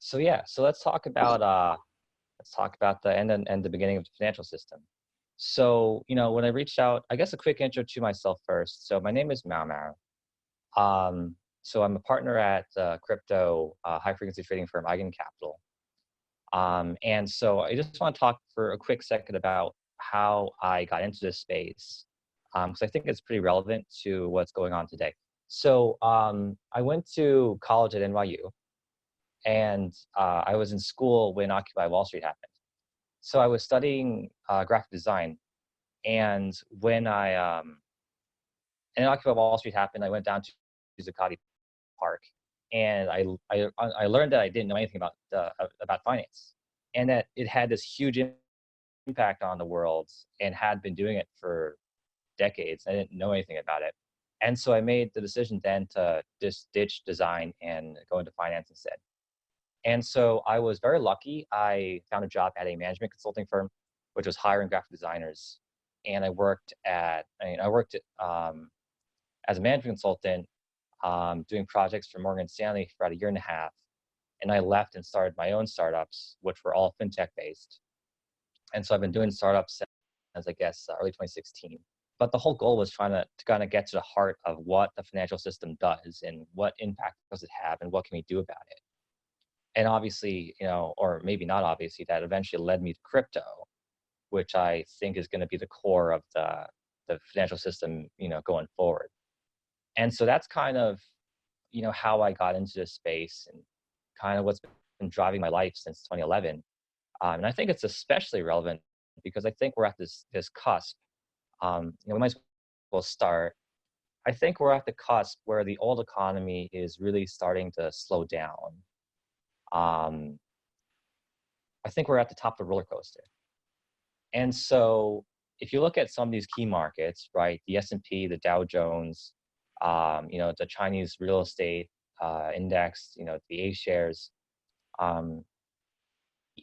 So yeah, so let's talk about the end and the beginning of the financial system. So, when I reached out, I guess a quick intro to myself first. So my name is Mao Mao. So I'm a partner at crypto high frequency trading firm Capital. And so I just want to talk for a quick second about how I got into this space, because I think it's pretty relevant to what's going on today. So I went to college at NYU, and I was in school when Occupy Wall Street happened. So I was studying graphic design, and when and Occupy Wall Street happened, I went down to Zuccotti Park, and I learned that I didn't know anything about finance, and that it had this huge impact on the world, and had been doing it for decades. I didn't know anything about it, and so I made the decision then to just ditch design and go into finance instead. And so I was very lucky. I found a job at a management consulting firm, which was hiring graphic designers. And I worked as a management consultant, doing projects for Morgan Stanley for about a year and a half. And I left and started my own startups, which were all fintech based. And so I've been doing startups since, I guess, early 2016. But the whole goal was trying to kind of get to the heart of what the financial system does and what impact does it have and what can we do about it. And obviously, or maybe not obviously, that eventually led me to crypto, which I think is going to be the core of the financial system, going forward. And so that's kind of, how I got into this space and kind of what's been driving my life since 2011. And I think it's especially relevant because I think we're at this cusp. We might as well start. I think we're at the cusp where the old economy is really starting to slow down. I think we're at the top of the roller coaster. And so if you look at some of these key markets, right, the S&P, the Dow Jones, the Chinese real estate index, the A shares,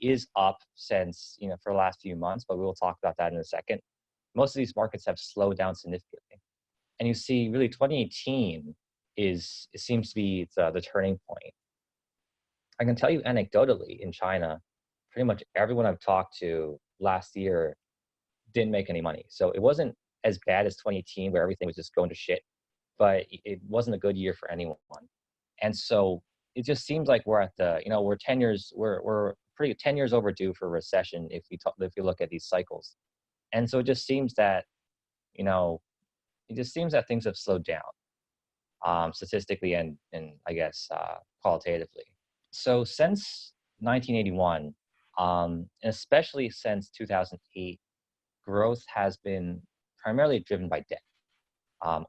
is up since, for the last few months, but we will talk about that in a second. Most of these markets have slowed down significantly. And you see really 2018 it seems to be the turning point. I can tell you anecdotally, in China, pretty much everyone I've talked to last year didn't make any money. So it wasn't as bad as 2018 where everything was just going to shit, but it wasn't a good year for anyone. And so it just seems like we're at we're 10 years, we're pretty 10 years overdue for a recession if we look at these cycles. And so it just seems that, things have slowed down, statistically and I guess qualitatively. So since 1981, and especially since 2008, growth has been primarily driven by debt. I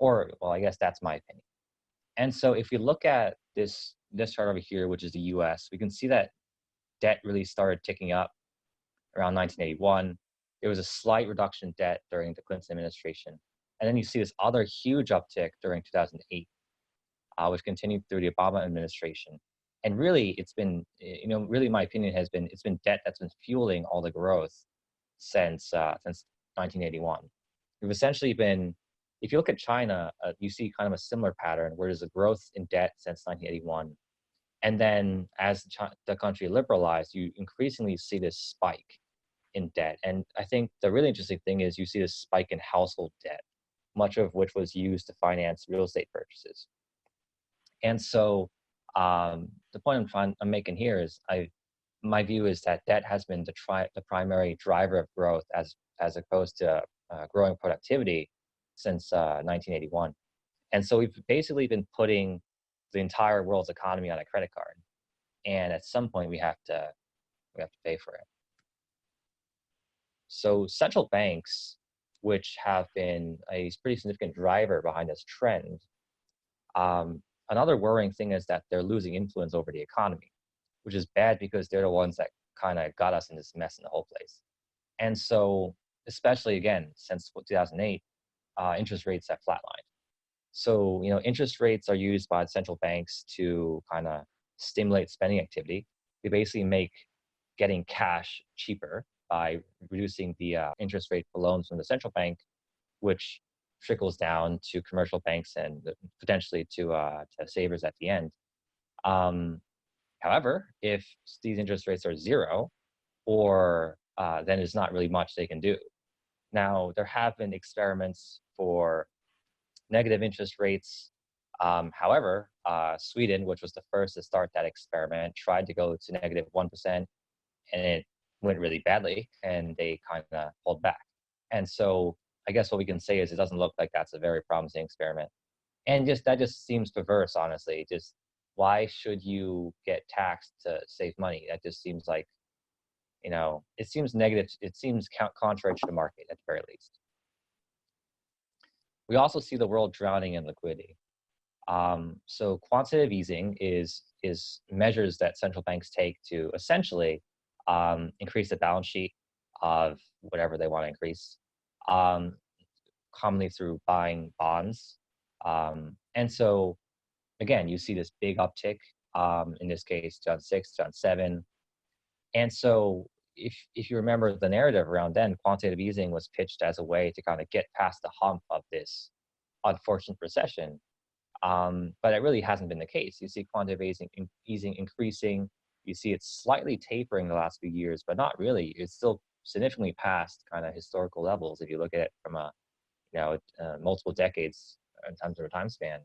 guess that's my opinion. And so if we look at this chart over here, which is the US, we can see that debt really started ticking up around 1981. There was a slight reduction in debt during the Clinton administration. And then you see this other huge uptick during 2008, which continued through the Obama administration. And really, it's been, really my opinion has been, it's been debt that's been fueling all the growth since 1981. We've essentially been, if you look at China, you see kind of a similar pattern where there's a growth in debt since 1981. And then as the country liberalized, you increasingly see this spike in debt. And I think the really interesting thing is you see this spike in household debt, much of which was used to finance real estate purchases. And so the point I'm making here is my view is that debt has been the primary driver of growth as opposed to growing productivity since 1981. And so we've basically been putting the entire world's economy on a credit card, and at some point we have to pay for it. So central banks, which have been a pretty significant driver behind this trend, another worrying thing is that they're losing influence over the economy, which is bad because they're the ones that kind of got us in this mess in the whole place. And so, especially again, since 2008, interest rates have flatlined. So, interest rates are used by central banks to kind of stimulate spending activity. They basically make getting cash cheaper by reducing the interest rate for loans from the central bank, which trickles down to commercial banks and potentially to savers at the end. However, if these interest rates are zero, or then there's not really much they can do. Now, there have been experiments for negative interest rates. However, Sweden, which was the first to start that experiment, tried to go to negative 1%, and it went really badly, and they kind of pulled back. And so I guess what we can say is it doesn't look like that's a very promising experiment. And just that just seems perverse, honestly. Just why should you get taxed to save money? That just seems like, it seems negative. It seems contrary to the market at the very least. We also see the world drowning in liquidity. So quantitative easing is measures that central banks take to essentially increase the balance sheet of whatever they want to increase, commonly through buying bonds. And so, again, you see this big uptick, in this case, 2006, 2007. And so if you remember the narrative around then, quantitative easing was pitched as a way to kind of get past the hump of this unfortunate recession. But it really hasn't been the case. You see quantitative easing increasing. You see it slightly tapering the last few years, but not really. It's still significantly past kind of historical levels if you look at it from multiple decades in terms of a time span.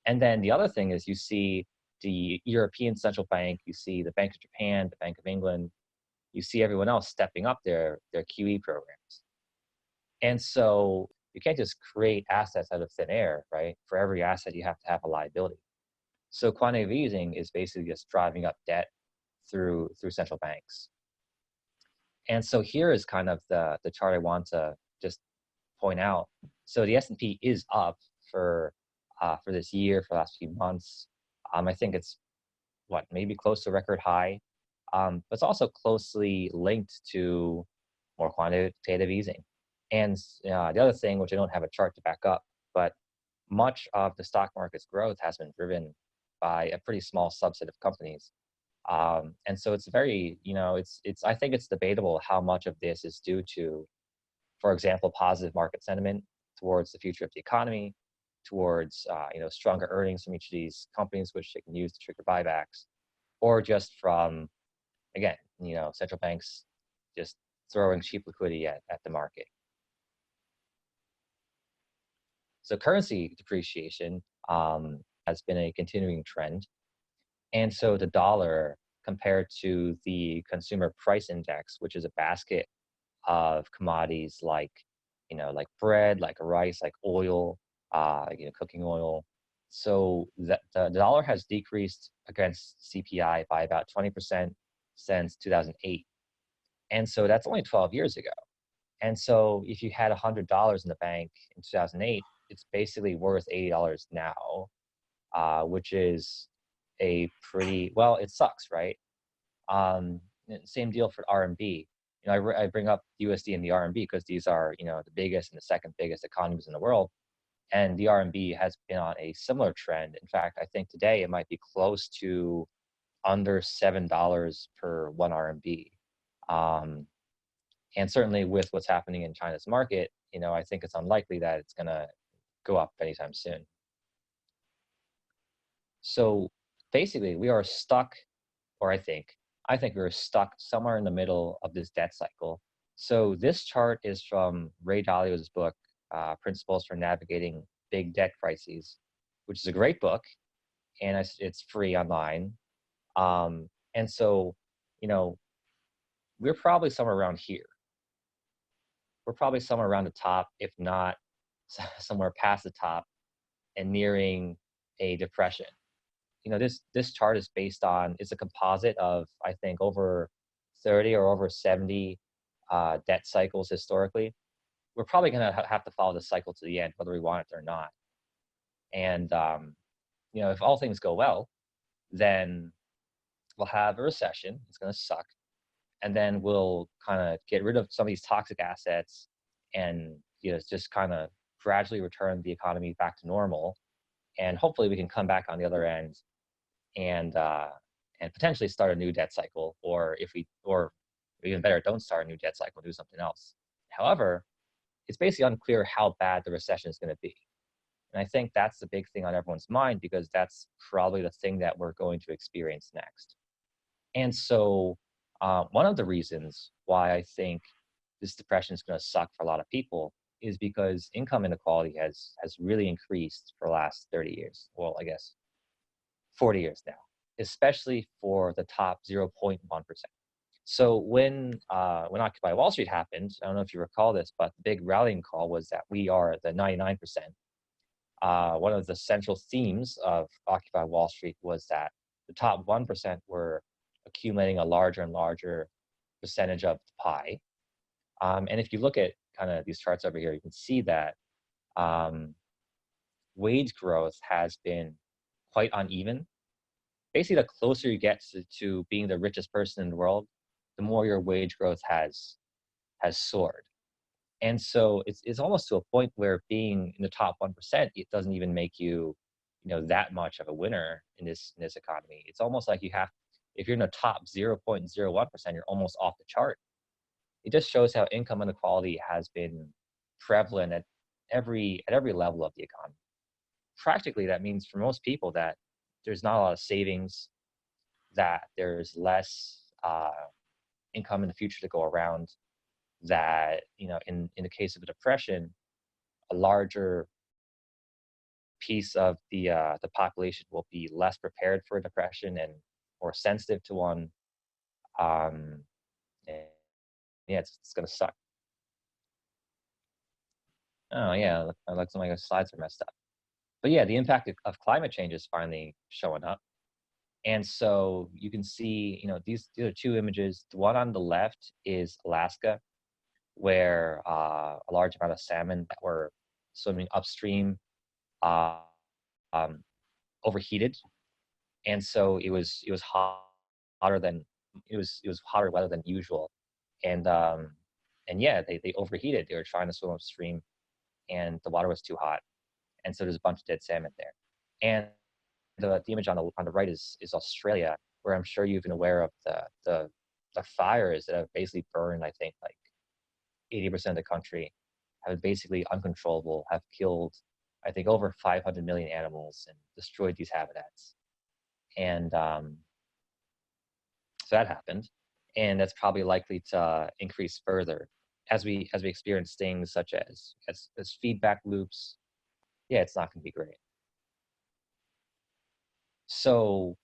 And then the other thing is you see the European Central Bank, you see the Bank of Japan, the Bank of England, you see everyone else stepping up their QE programs. And so you can't just create assets out of thin air, right? For every asset, you have to have a liability. So quantitative easing is basically just driving up debt through central banks. And so here is kind of the chart I want to just point out. So the S&P is up for this year, for the last few months. I think it's maybe close to record high, but it's also closely linked to more quantitative easing. And the other thing, which I don't have a chart to back up, but much of the stock market's growth has been driven by a pretty small subset of companies. And so it's very, I think it's debatable how much of this is due to, for example, positive market sentiment towards the future of the economy, towards, stronger earnings from each of these companies, which they can use to trigger buybacks, or just from, again, central banks just throwing cheap liquidity at the market. So currency depreciation has been a continuing trend. And so the dollar compared to the consumer price index, which is a basket of commodities like bread, like rice, like oil, cooking oil. So the dollar has decreased against CPI by about 20% since 2008. And so that's only 12 years ago. And so if you had $100 in the bank in 2008, it's basically worth $80 now, which is a pretty, well, it sucks, right? Same deal for RMB. I bring up USD and the RMB because these are, the biggest and the second biggest economies in the world. And the RMB has been on a similar trend. In fact, I think today it might be close to under $7 per 1 RMB. And certainly with what's happening in China's market, I think it's unlikely that it's going to go up anytime soon. So basically, we are stuck, or I think we are stuck somewhere in the middle of this debt cycle. So this chart is from Ray Dalio's book, Principles for Navigating Big Debt Crises, which is a great book, and it's free online. And so, we're probably somewhere around here. We're probably somewhere around the top, if not somewhere past the top and nearing a depression. This chart is based on, it's a composite of, I think, over 30 or over 70 debt cycles historically. We're probably going to have to follow the cycle to the end, whether we want it or not. And, if all things go well, then we'll have a recession. It's going to suck. And then we'll kind of get rid of some of these toxic assets and, just kind of gradually return the economy back to normal. And hopefully we can come back on the other end and potentially start a new debt cycle, or even better, don't start a new debt cycle, do something else. However, it's basically unclear how bad the recession is going to be. And I think that's the big thing on everyone's mind because that's probably the thing that we're going to experience next. And so, one of the reasons why I think this depression is going to suck for a lot of people is because income inequality has really increased for the last 30 years. Well, I guess 40 years now, especially for the top 0.1%. So when Occupy Wall Street happened, I don't know if you recall this, but the big rallying call was that we are the 99%. One of the central themes of Occupy Wall Street was that the top 1% were accumulating a larger and larger percentage of the pie. And if you look at kind of these charts over here, you can see that um, wage growth has been quite uneven. Basically, the closer you get to being the richest person in the world, the more your wage growth has soared. And so it's almost to a point where being in the top 1%, it doesn't even make you, that much of a winner in this economy. It's almost like if you're in the top 0.01%, you're almost off the chart. It just shows how income inequality has been prevalent at every level of the economy. Practically, that means for most people that there's not a lot of savings, that there's less income in the future to go around, that in the case of a depression, a larger piece of the population will be less prepared for a depression and more sensitive to one. And yeah, it's gonna suck. Oh yeah, like some of my slides are messed up. But yeah, the impact of climate change is finally showing up. And so you can see, these are two images. The one on the left is Alaska, where a large amount of salmon that were swimming upstream uh, um, overheated, and so it was hotter than it was hotter weather than usual, and yeah, they overheated. They were trying to swim upstream, and the water was too hot, and so there's a bunch of dead salmon there. And the image on the right is Australia, where I'm sure you've been aware of the fires that have basically burned, I think, like 80% of the country, have been basically uncontrollable, have killed, I think, over 500 million animals and destroyed these habitats. And so that happened, and that's probably likely to increase further as we experience things such as feedback loops. Yeah, it's not going to be great. So,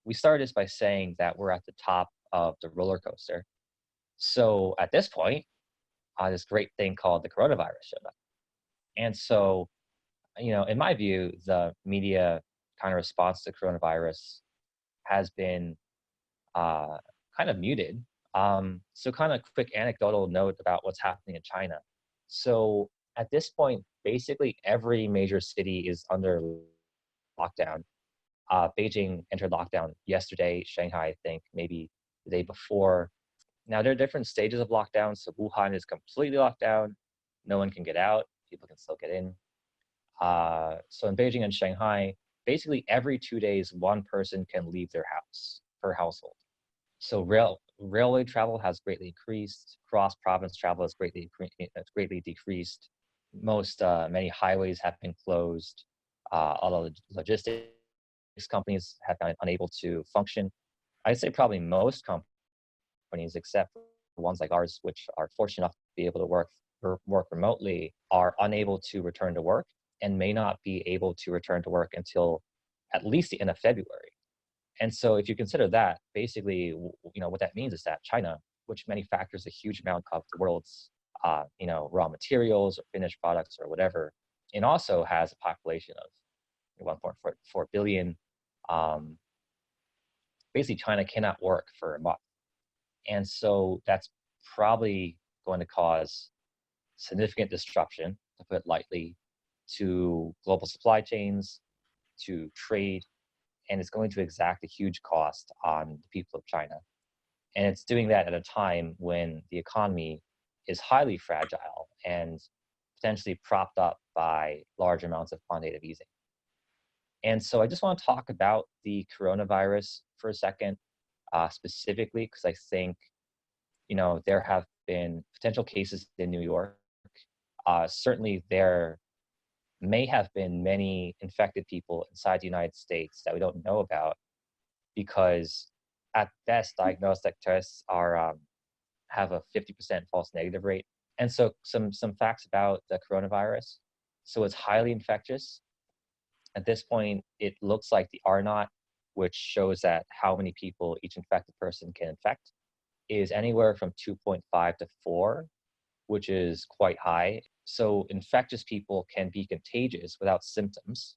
we started this by saying that we're at the top of the roller coaster. So at this point, this great thing called the coronavirus showed up. And so, in my view, the media kind of response to coronavirus has been uh, kind of muted. So kind of quick anecdotal note about what's happening in China. So at this point, basically every major city is under lockdown. Beijing entered lockdown yesterday. Shanghai, I think, maybe the day before. Now, there are different stages of lockdown. So Wuhan is completely locked down. No one can get out. People can still get in. So in Beijing and Shanghai, basically every 2 days, one person can leave their house per household. So railway travel has greatly increased. Cross-province travel has greatly decreased. Many highways have been closed. All the logistics companies have been unable to function. I'd say probably most companies, except for ones like ours, which are fortunate enough to be able to work remotely, are unable to return to work and may not be able to return to work until at least the end of February. And so if you consider that, basically, what that means is that China, which manufactures a huge amount of the world's, raw materials or finished products or whatever, and also has a population of 1.4 billion, basically China cannot work for a month. And so that's probably going to cause significant disruption, to put it lightly, to global supply chains, to trade, and it's going to exact a huge cost on the people of China. And it's doing that at a time when the economy is highly fragile and potentially propped up by large amounts of quantitative easing. And so I just want to talk about the coronavirus for a second, specifically, because I think, there have been potential cases in New York. Certainly there may have been many infected people inside the United States that we don't know about, because at best, diagnostic tests are have a 50% false negative rate. And so some facts about the coronavirus. So it's highly infectious. At this point, it looks like the R naught, which shows that how many people each infected person can infect, is anywhere from 2.5 to 4, which is quite high. So infectious people can be contagious without symptoms,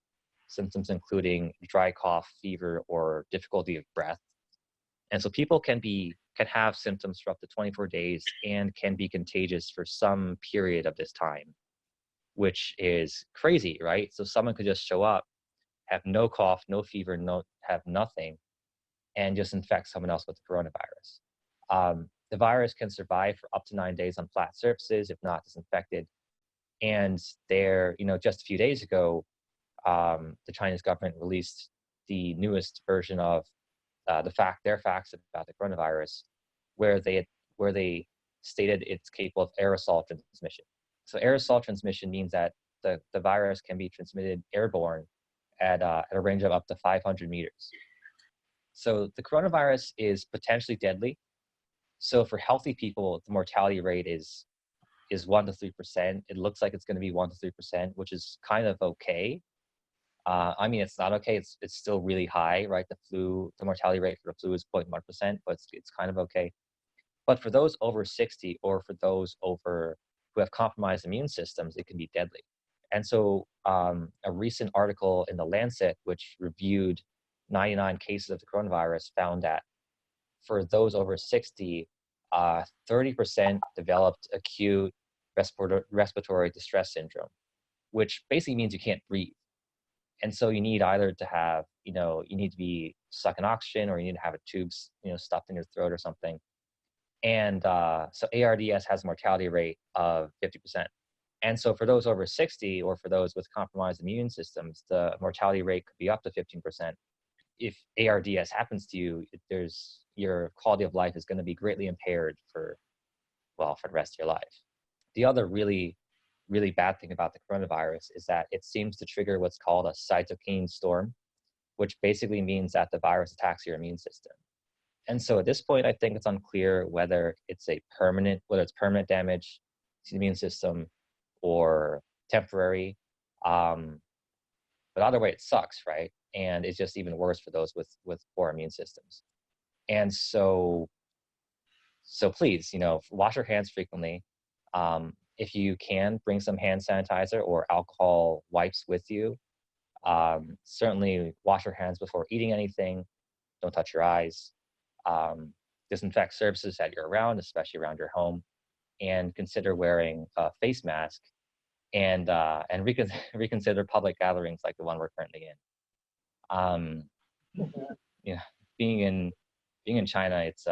including dry cough, fever, or difficulty of breath. And so people can have symptoms for up to 24 days and can be contagious for some period of this time, which is crazy, right? So someone could just show up, have no cough, no fever, have nothing, and just infect someone else with the coronavirus. The virus can survive for up to 9 days on flat surfaces, if not disinfected. And just a few days ago, the Chinese government released the newest version of their facts about the coronavirus, where they stated it's capable of aerosol transmission. So aerosol transmission means that the virus can be transmitted airborne at a range of up to 500 meters. So the coronavirus is potentially deadly. So for healthy people, the mortality rate is 1 to 3%. It looks like it's going to be 1 to 3%, which is kind of okay. I mean, it's not okay. It's still really high, right? The mortality rate for the flu is 0.1%, but it's kind of okay. But for those over 60, or for those who have compromised immune systems, it can be deadly. And so a recent article in The Lancet, which reviewed 99 cases of the coronavirus, found that for those over 60, 30% developed acute respiratory distress syndrome, which basically means you can't breathe. And so you need either to have, you need to be sucking oxygen, or you need to have a tube, stuffed in your throat or something. And so ARDS has a mortality rate of 50%. And so for those over 60, or for those with compromised immune systems, the mortality rate could be up to 15%. If ARDS happens to you, your quality of life is going to be greatly impaired for the rest of your life. The other really, really bad thing about the coronavirus is that it seems to trigger what's called a cytokine storm, which basically means that the virus attacks your immune system. And so at this point, I think it's unclear whether it's permanent damage to the immune system or temporary. But either way, it sucks, right? And it's just even worse for those with poor immune systems. And so please, wash your hands frequently. If you can, bring some hand sanitizer or alcohol wipes with you. Certainly wash your hands before eating anything. Don't touch your eyes. Disinfect surfaces that you're around, especially around your home, and consider wearing a face mask, and reconsider public gatherings like the one we're currently in. Being in China, it's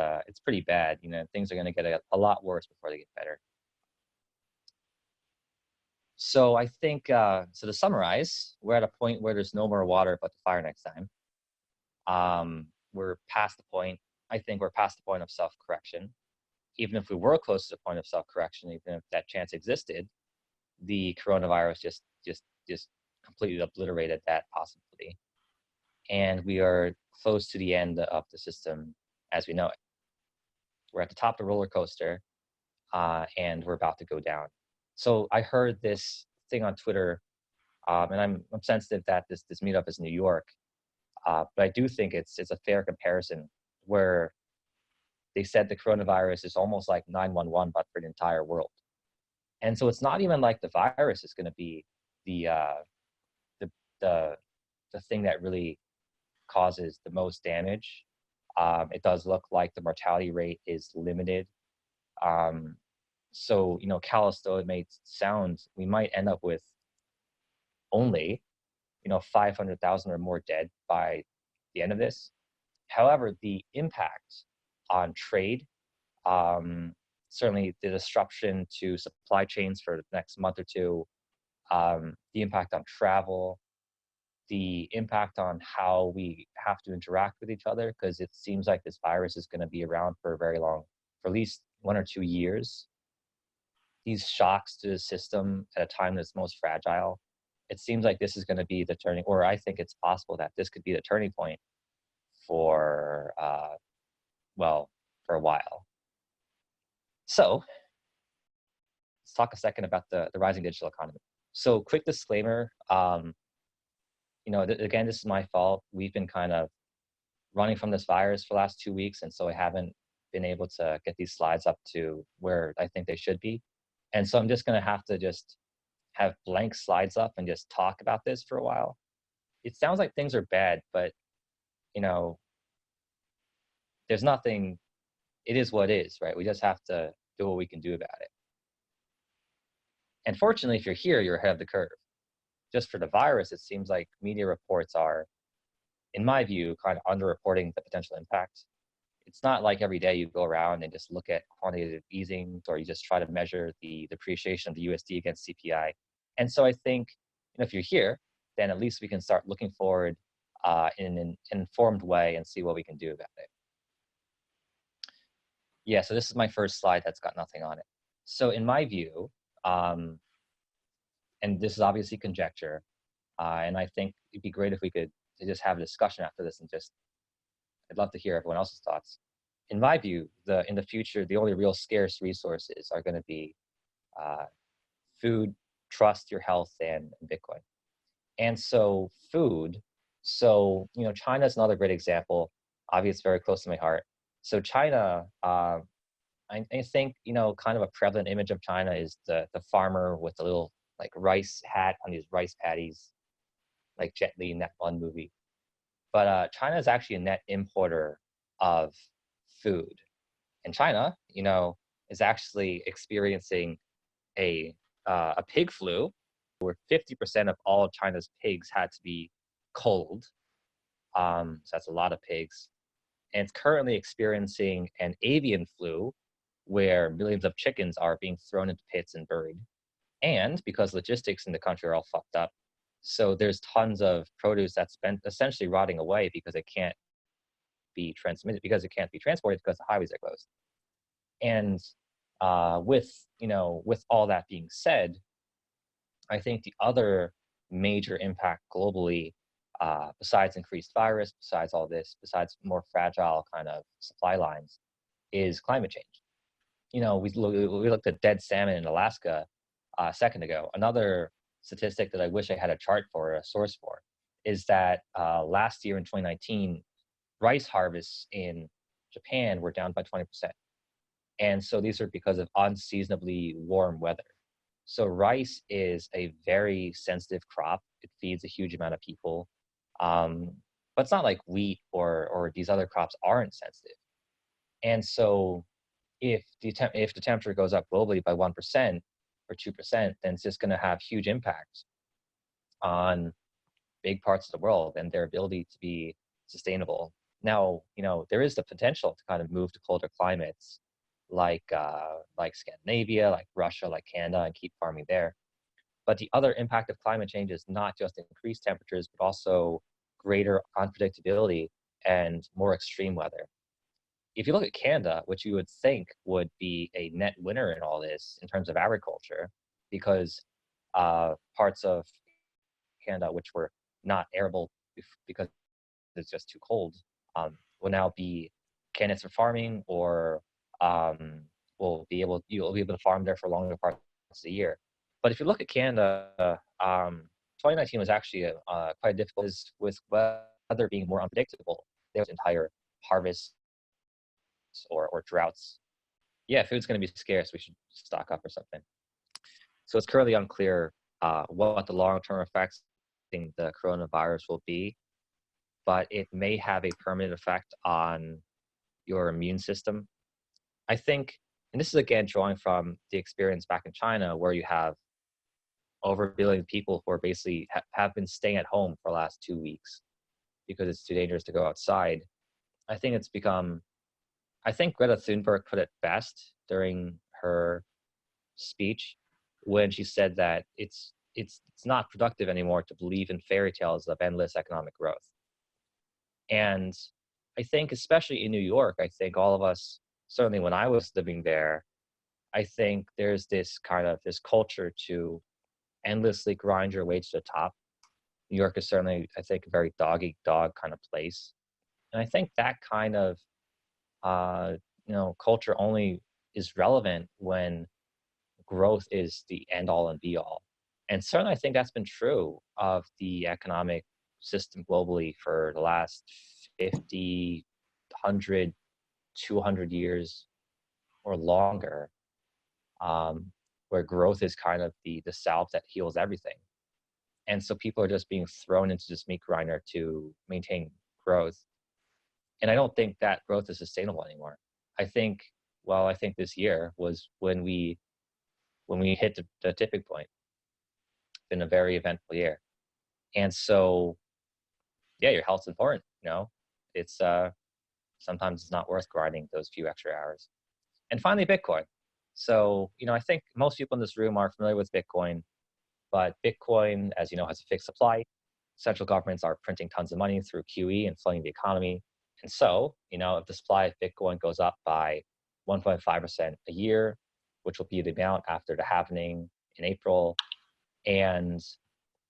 pretty bad. Things are going to get a lot worse before they get better. So I think, so to summarize, we're at a point where there's no more water but the fire next time. We're past the point. I think we're past the point of self-correction. Even if we were close to the point of self-correction, even if that chance existed, the coronavirus just completely obliterated that possibility. And we are close to the end of the system as we know it. We're at the top of the roller coaster, and we're about to go down. So I heard this thing on Twitter, and I'm sensitive that this meetup is New York, but I do think it's a fair comparison, where they said the coronavirus is almost like 911, but for the entire world. And so it's not even like the virus is going to be the thing that really causes the most damage. It does look like the mortality rate is limited. So, callous though it may sound, we might end up with only, 500,000 or more dead by the end of this. However, the impact on trade, certainly the disruption to supply chains for the next month or two, the impact on travel, the impact on how we have to interact with each other, because it seems like this virus is going to be around for at least 1 or 2 years. These shocks to the system at a time that's most fragile, it seems like this is going to be the turning, or I think it's possible that this could be the turning point for, well, for a while. So let's talk a second about the rising digital economy. So quick disclaimer, again, this is my fault. We've been kind of running from this virus for the last 2 weeks, and so I haven't been able to get these slides up to where I think they should be. And so I'm just going to have to just have blank slides up and just talk about this for a while. It sounds like things are bad, but there's nothing, it is what it is, right? We just have to do what we can do about it. And fortunately, if you're here, you're ahead of the curve. Just for the virus, it seems like media reports are, in my view, kind of underreporting the potential impact. It's not like every day you go around and just look at quantitative easing, or you just try to measure the depreciation of the USD against CPI. And so I think, if you're here, then at least we can start looking forward in an informed way and see what we can do about it. Yeah, so this is my first slide that's got nothing on it. So in my view, and this is obviously conjecture, and I think it'd be great if we could just have a discussion after this, and I'd love to hear everyone else's thoughts. In my view, in the future, the only real scarce resources are going to be food, trust, your health, and Bitcoin. And so food, China is another great example. Obviously, it's very close to my heart. So China, I think, kind of a prevalent image of China is the farmer with the little like rice hat on these rice paddies, like Jet Li in that one movie. But China is actually a net importer of food. And China, is actually experiencing a pig flu where 50% of all China's pigs had to be culled. So that's a lot of pigs. And it's currently experiencing an avian flu where millions of chickens are being thrown into pits and buried. And because logistics in the country are all fucked up, so there's tons of produce that's been essentially rotting away because it can't be transmitted, because it can't be transported because the highways are closed. And with all that being said, I think the other major impact globally, besides increased virus, besides all this, besides more fragile kind of supply lines, is climate change. We looked at dead salmon in Alaska a second ago. Another statistic that I wish I had a chart for, a source for, is that last year in 2019, rice harvests in Japan were down by 20%. And so these are because of unseasonably warm weather. So rice is a very sensitive crop. It feeds a huge amount of people. But it's not like wheat or these other crops aren't sensitive. And so if the temperature goes up globally by 1% or 2%, then it's just going to have huge impact on big parts of the world and their ability to be sustainable. Now, there is the potential to kind of move to colder climates like Scandinavia, like Russia, like Canada, and keep farming there. But the other impact of climate change is not just increased temperatures, but also greater unpredictability and more extreme weather. If you look at Canada, which you would think would be a net winner in all this in terms of agriculture, because parts of Canada which were not arable because it's just too cold, will now be candidates for farming, or you'll be able to farm there for longer parts of the year. But if you look at Canada, 2019 was actually quite difficult with weather being more unpredictable. There was entire harvests or droughts. Yeah, food's going to be scarce. We should stock up or something. So it's currently unclear what the long-term effects of the coronavirus will be, but it may have a permanent effect on your immune system. I think, and this is again drawing from the experience back in China, where you have over 1 billion people who are basically have been staying at home for the last 2 weeks because it's too dangerous to go outside. I think Greta Thunberg put it best during her speech when she said that it's not productive anymore to believe in fairy tales of endless economic growth. And I think, especially in New York, I think all of us, certainly when I was living there, I think there's this culture to endlessly grind your way to the top. New York is certainly, I think, a very dog eat dog kind of place. And I think that kind of uh, culture only is relevant when growth is the end all and be all. And certainly I think that's been true of the economic system globally for the last 50, 100, 200 years or longer, where growth is kind of the salve that heals everything. And so people are just being thrown into this meat grinder to maintain growth. And I don't think that growth is sustainable anymore. I think, I think this year was when we hit the tipping point. It's been a very eventful year. And so, yeah, your health's important, It's sometimes it's not worth grinding those few extra hours. And finally, Bitcoin. So, I think most people in this room are familiar with Bitcoin, but Bitcoin, as you know, has a fixed supply. Central governments are printing tons of money through QE and flooding the economy. And so, if the supply of Bitcoin goes up by 1.5% a year, which will be the amount after the halving in April, and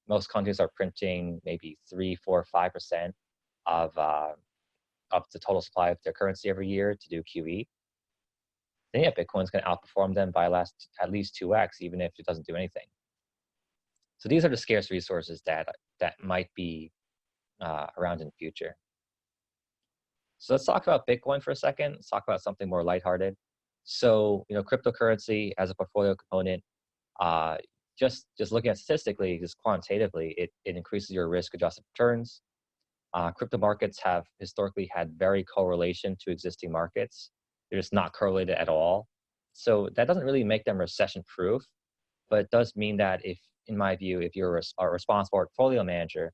most countries are printing maybe 3, 4, 5% of the total supply of their currency every year to do QE, then yeah, Bitcoin's going to outperform them by at least 2x, even if it doesn't do anything. So these are the scarce resources that might be around in the future. So let's talk about Bitcoin for a second. Let's talk about something more lighthearted. So, cryptocurrency as a portfolio component, just looking at statistically, just quantitatively, it increases your risk-adjusted returns. Crypto markets have historically had very correlation to existing markets. They're just not correlated at all. So that doesn't really make them recession-proof, but it does mean that in my view, if you're a responsible portfolio manager,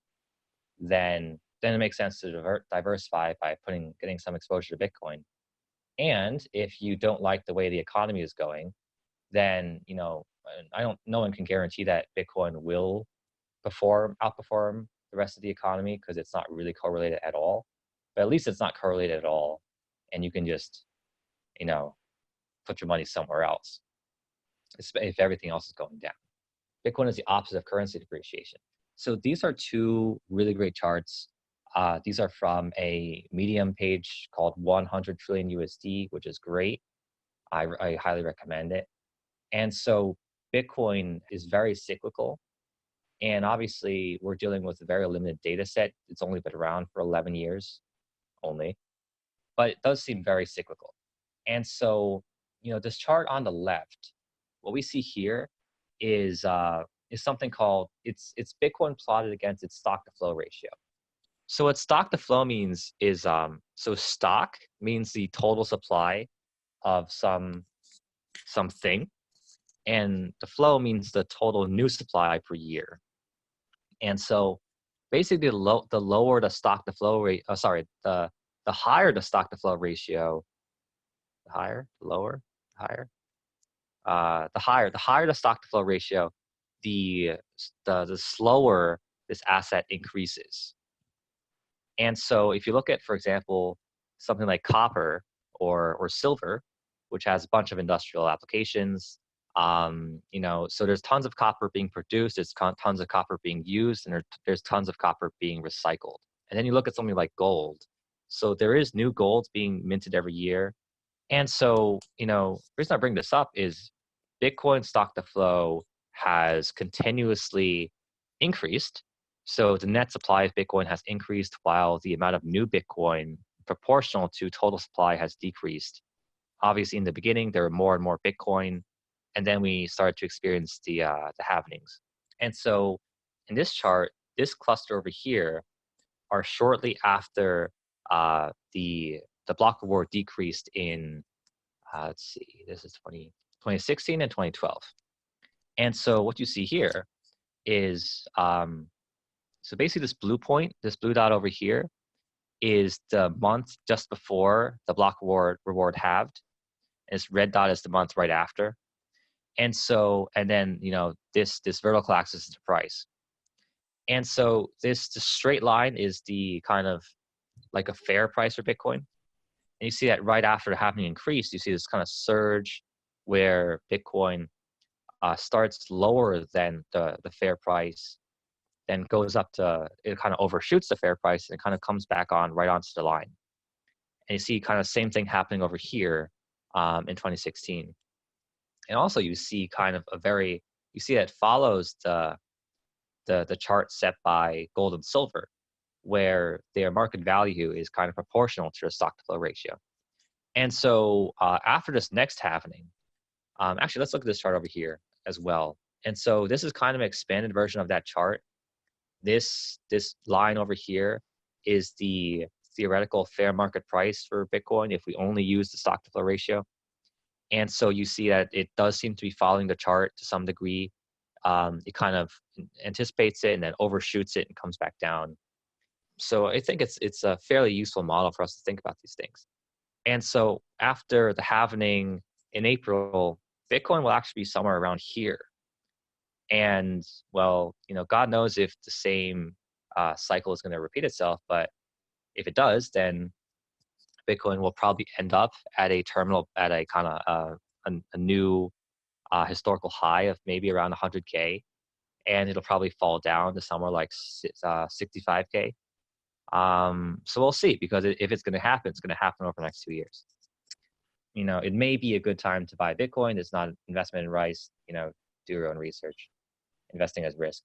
then it makes sense to diversify by getting some exposure to Bitcoin. And if you don't like the way the economy is going, then no one can guarantee that Bitcoin will outperform the rest of the economy because it's not really correlated at all. But at least it's not correlated at all, and you can just put your money somewhere else if everything else is going down. Bitcoin is the opposite of currency depreciation. So these are two really great charts. These are from a Medium page called 100 trillion USD, which is great. I highly recommend it. And so Bitcoin is very cyclical. And obviously, we're dealing with a very limited data set. It's only been around for 11 years only, but it does seem very cyclical. And so, this chart on the left, what we see here is something called, it's Bitcoin plotted against its stock to flow ratio. So what stock to flow means is, so stock means the total supply of something, and the flow means the total new supply per year. And so basically the lower the stock to flow rate, the higher the stock to flow ratio, the higher the stock to flow ratio, the slower this asset increases. And so if you look at, for example, something like copper or silver, which has a bunch of industrial applications, so there's tons of copper being produced, there's tons of copper being used, and there's tons of copper being recycled. And then you look at something like gold. So there is new gold being minted every year. And so, the reason I bring this up is Bitcoin stock to flow has continuously increased. So the net supply of Bitcoin has increased while the amount of new Bitcoin proportional to total supply has decreased. Obviously, in the beginning, there were more and more Bitcoin, and then we started to experience the halvings. And so in this chart, this cluster over here are shortly after the block reward decreased in, let's see, this is 2016 and 2012. And so what you see here is, so basically this blue point, this blue dot over here, is the month just before the block reward halved. And this red dot is the month right after. And so, and then, this vertical axis is the price. And so the straight line is the kind of like a fair price for Bitcoin. And you see that right after the halving increase, you see this kind of surge where Bitcoin starts lower than the fair price, then goes up to, it kind of overshoots the fair price and it kind of comes back on right onto the line. And you see kind of same thing happening over here in 2016. And also you see kind of you see that it follows the chart set by gold and silver, where their market value is kind of proportional to the stock to flow ratio. And so after this next halvening, actually, let's look at this chart over here as well. And so this is kind of an expanded version of that chart. This line over here is the theoretical fair market price for Bitcoin if we only use the stock to flow ratio. And so you see that it does seem to be following the chart to some degree. It kind of anticipates it and then overshoots it and comes back down. So I think it's a fairly useful model for us to think about these things. And so after the halvening in April, Bitcoin will actually be somewhere around here. And well, God knows if the same cycle is going to repeat itself, but if it does, then Bitcoin will probably end up at a terminal, at a kind of a new historical high of maybe around 100K, and it'll probably fall down to somewhere like 65K. So we'll see, because if it's going to happen, it's going to happen over the next 2 years. It may be a good time to buy Bitcoin. It's not an investment in rice. Do your own research. Investing as risk.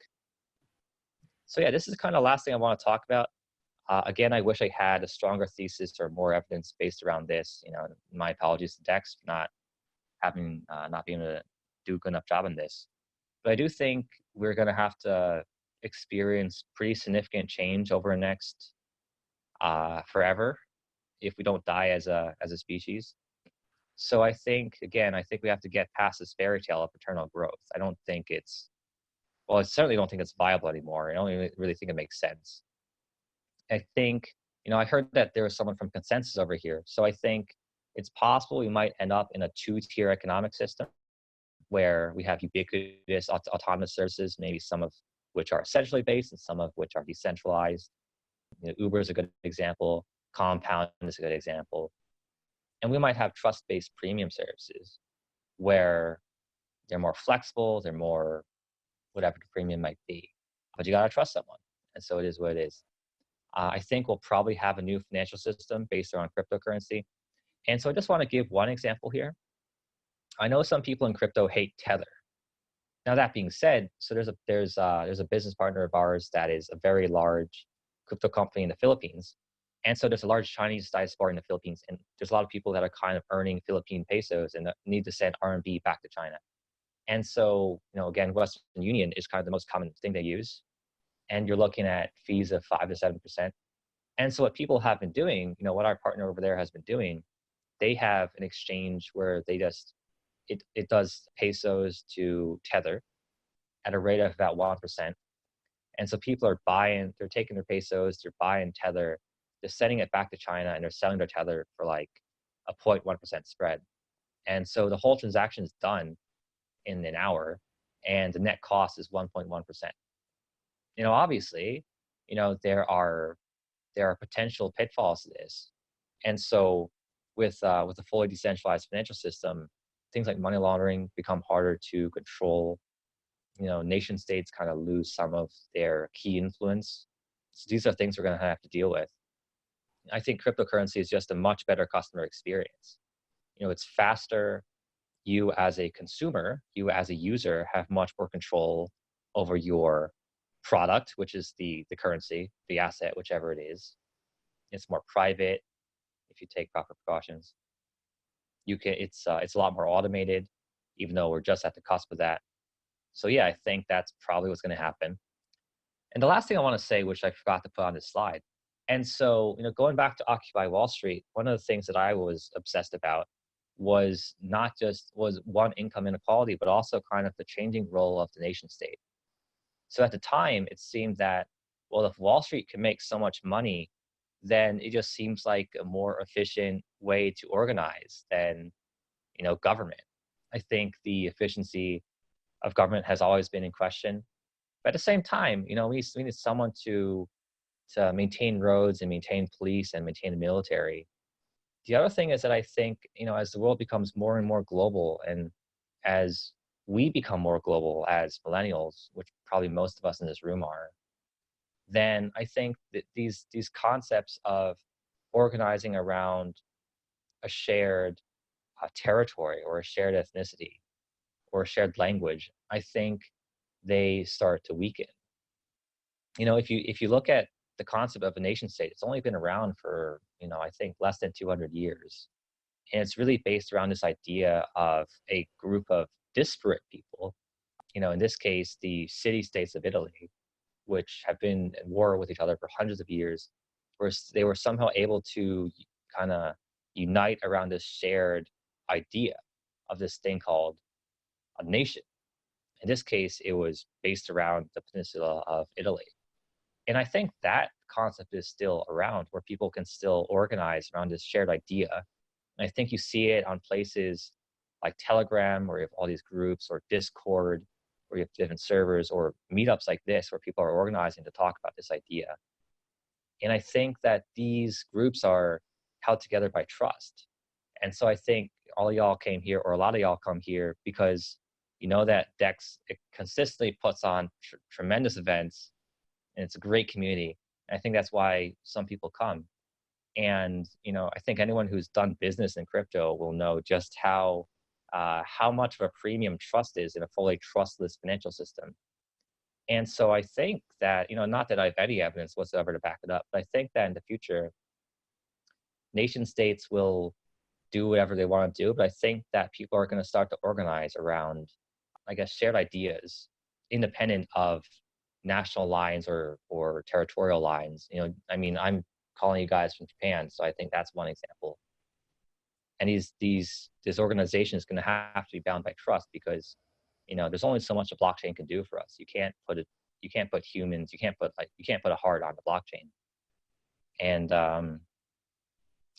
So yeah, this is kind of the last thing I want to talk about. Again, I wish I had a stronger thesis or more evidence based around this. My apologies to Dex for not being able to do a good enough job on this. But I do think we're going to have to experience pretty significant change over the next forever if we don't die as a species. So I think we have to get past this fairy tale of eternal growth. I certainly don't think it's viable anymore. I don't really think it makes sense. I think, I heard that there was someone from Consensus over here. So I think it's possible we might end up in a two-tier economic system where we have ubiquitous autonomous services, maybe some of which are centrally based and some of which are decentralized. Uber is a good example. Compound is a good example. And we might have trust-based premium services where they're more flexible, they're more whatever the premium might be. But you got to trust someone. And so it is what it is. I think we'll probably have a new financial system based around cryptocurrency. And so I just want to give one example here. I know some people in crypto hate Tether. Now that being said, so there's a business partner of ours that is a very large crypto company in the Philippines. And so there's a large Chinese diaspora in the Philippines, and there's a lot of people that are kind of earning Philippine pesos and need to send RMB back to China. And so, again, Western Union is kind of the most common thing they use. And you're looking at fees of 5 to 7%. And so what people have been doing, what our partner over there has been doing, they have an exchange where they just, it does pesos to Tether at a rate of about 1%. And so people are they're taking their pesos, they're buying Tether, they're sending it back to China, and they're selling their Tether for like a 0.1% spread. And so the whole transaction is done in an hour, and the net cost is 1.1%. Obviously, there are potential pitfalls to this. And so with a fully decentralized financial system, things like money laundering become harder to control. Nation states kind of lose some of their key influence. So these are things we're going to have to deal with. I think cryptocurrency is just a much better customer experience. It's faster. You as a consumer, you as a user have much more control over your product, which is the currency, the asset, whichever it is. It's more private if you take proper precautions. It's a lot more automated, even though we're just at the cusp of that. So yeah, I think that's probably what's going to happen. And the last thing I want to say, which I forgot to put on this slide, and so going back to Occupy Wall Street, one of the things that I was obsessed about was one, income inequality, but also kind of the changing role of the nation state. So at the time, it seemed that, well, if Wall Street can make so much money, then it just seems like a more efficient way to organize than, government. I think the efficiency of government has always been in question. But at the same time, we need someone to maintain roads and maintain police and maintain the military. The other thing is that I think, as the world becomes more and more global, and as we become more global as millennials, which probably most of us in this room are, then I think that these concepts of organizing around a shared territory or a shared ethnicity or a shared language, I think they start to weaken. You know, if you look at the concept of a nation state, it's only been around for, you know, I think less than 200 years. And it's really based around this idea of a group of disparate people, you know, in this case, the city-states of Italy, which have been at war with each other for hundreds of years, where they were somehow able to kind of unite around this shared idea of this thing called a nation. In this case, it was based around the peninsula of Italy. And I think that concept is still around, where people can still organize around this shared idea. And I think you see it on places like Telegram, where you have all these groups, or Discord, where you have different servers, or meetups like this, where people are organizing to talk about this idea. And I think that these groups are held together by trust. And so I think all y'all came here, or a lot of y'all come here, because you know that Dex, it consistently puts on tremendous events, and it's a great community. And I think that's why some people come. And you know, I think anyone who's done business in crypto will know just how much of a premium trust is in a fully trustless financial system. And so I think that, you know, not that I have any evidence whatsoever to back it up, but I think that in the future, nation states will do whatever they want to do. But I think that people are going to start to organize around, I guess, shared ideas, independent of national lines or territorial lines. You know, I mean, I'm calling you guys from Japan, so I think that's one example. And this organization is going to have to be bound by trust, because, you know, there's only so much a blockchain can do for us. You can't put humans, you can't put a heart on the blockchain. And I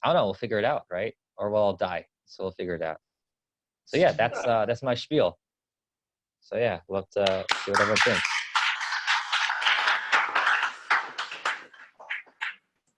don't know, we'll figure it out, right? Or we'll all die, so we'll figure it out. So yeah, that's my spiel. So yeah, we'll have to see what everyone thinks.